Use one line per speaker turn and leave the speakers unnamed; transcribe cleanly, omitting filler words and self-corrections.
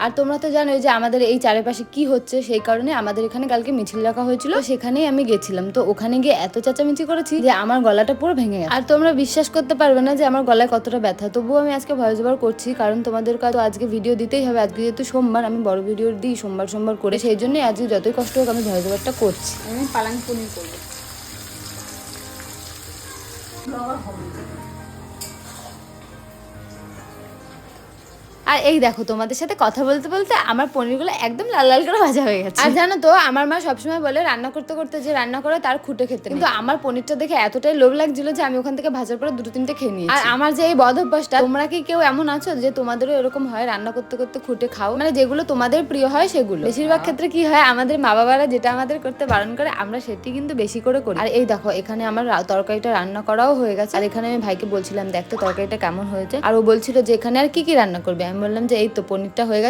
আর তোমরা তো জানোই যে আমাদের এই চারিপাশে কি হচ্ছে, সেই কারণে আমাদের এখানে কালকে মিছিল রাখা হয়েছিল, সেখানেই আমি গেছিলাম। তো ওখানে গিয়ে এত চেঁচামেচি করেছি যে আমার গলাটা পুরো ভেঙে গেছে। আর তোমরা বিশ্বাস করতে পারবে না যে আমার গলায় কতটা ব্যথা। তবুও আমি আজকে ভয়েস ওভার করছি, কারণ তোমাদের তো আজকে ভিডিও দিতেই হবে। আজকে যেহেতু সোমবার, আমি বড় ভিডিও দিই সোমবার সোমবার করে, সেই জন্যই আজকে যতই কষ্ট হোক আমি ভয়েস ওভারটা করছি।
আমি পালং পনির করবো।
আর এই দেখো তোমাদের সাথে কথা বলতে বলতে আমার পনিরগুলো একদম লাল লাল করে ভাজা হয়ে গেছে। আর জানো তো আমার মা সবসময় বলে রান্না করতে করতে যে রান্না করে তার খুঁটে খেতে, কিন্তু আমার পনিরটা দেখে এতটাই লোভ লাগছিল যে আমি ওখান থেকে ভাজার পরে দুটো তিনটে খেয়ে নিয়েছি। আর আমার যে এই বদ অভ্যাসটা, তোমরা কি কেউ এমন আছো যে তোমাদেরও এরকম হয় রান্না করতে করতে খুঁটে খাও? মানে যেগুলো তোমাদের প্রিয় হয় সেগুলো। বেশিরভাগ ক্ষেত্রে কি হয়, আমাদের মা বাবারা যেটা আমাদের করতে বারণ করে আমরা সেটি কিন্তু বেশি করে করি। আর এই দেখো এখানে আমার তরকারিটা রান্না করাও হয়ে গেছে। আর এখানে আমি ভাইকে বলছিলাম দেখতো তরকারিটা কেমন হয়েছে, আর ও বলছিল যে এখানে আর কি কি রান্না করবে। আমি বললাম যে এই তো পনিরটা হয়ে গেছে,